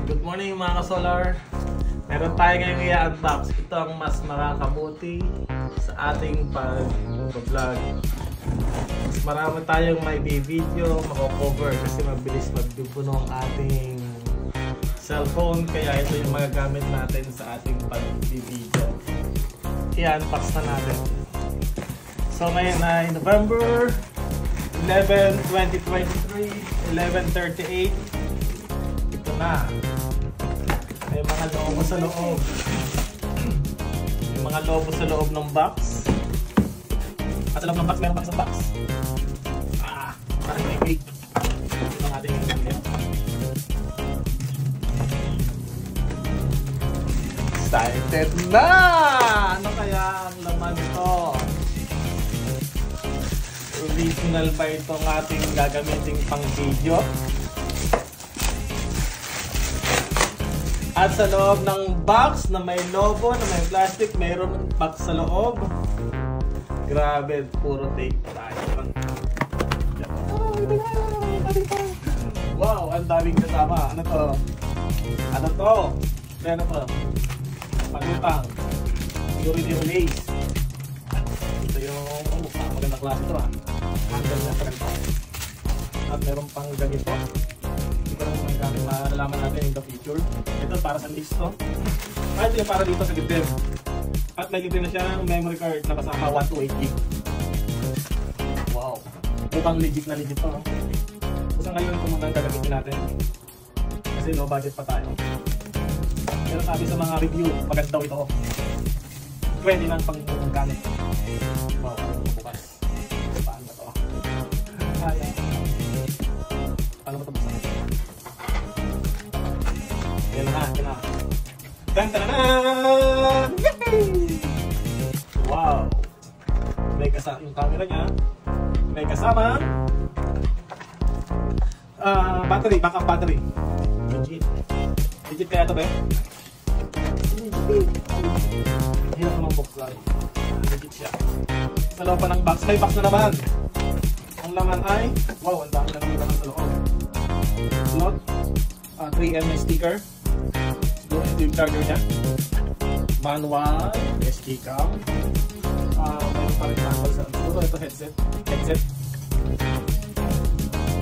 Good morning mga ka-solar. Meron tayo ngayong i-unbox. Ito ang mas makakabuti sa ating pag-vlog. Marami tayong may video, mako-cover kasi mabilis magdubuno ang ating cellphone. Kaya ito yung magagamit natin sa ating pag-video. I-unbox na natin. So ngayon ay November 11, 2023, 11:38. Ito na. May mga lobo sa loob. May mga lobo sa loob ng box. At sa loob ng box, meron pa isang box. Parang may cake. Ito ang ating ingredient. Excited na! Ano kaya ang laman ito? Original ba itong ating gagamiting pang video? At sa loob ng box na may logo, na may plastic, mayroon box sa loob. Grabe, puro tape tayo. Wow, ang daming kasama. Ano to? Ano to? Ano to? Pagutang. Security release. Ito yung magandang klase ito ah. Handle na pa ito. At meron pang ganito. Hindi ko lang gamit malalaman natin in the future. Ito para sa listo. At ito yung para dito sa gitna. At may libre na siyang memory card na kasama 128GB. Wow. Mukhang legit na legit to. Kasi ngayon ito mga gagamitin natin. Kasi low budget pa tayo. Pero sabi sa mga review, maganda daw ito. Pwede nang pang gamit. Wow, bukas. Paano ba ito? Kaya. Paano ba ito buksan? Yan na, yan na. Tan-tan-tan! Wow! May kasama yung camera niya. May kasama battery, backup battery. Legit. Legit kaya ito ba? Hirap naman buksan. Legit siya. Sa loob pa ng box. May box na naman. Ang laman ay, wow, ang dami na naman naman sa loob. Slot. 3M sticker. Siguro ito yung charger niya. Manual. SD cam. Mayroon pa rin handle sa siguro ito headset. Headset.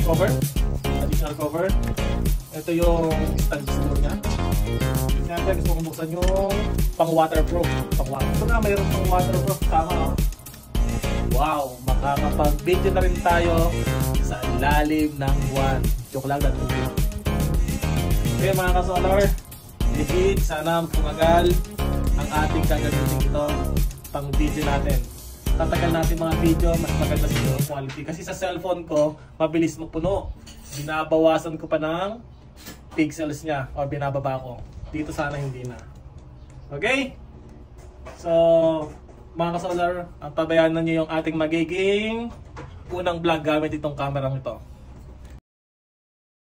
Cover. Additional cover. Ito yung stand siguro niya. Siyempre gusto kong buksan yung pang waterproof. Ito na mayroon pang waterproof. Tama. Wow. Makakapag-video na rin tayo sa ilalim ng buwan. Joke lang na tubig. Okay mga ka-solar, legit, sana pumagal ang ating gagamitin ito pang video natin. Tatagal natin mga video, mas maganda sa yung quality. Kasi sa cellphone ko, mabilis mapuno. Binabawasan ko pa ng pixels niya o binababa ko. Dito sana hindi na. Okay? So, mga ka-solar, ang tabayanan niyo yung ating magiging unang vlog gamit itong kamerang ito.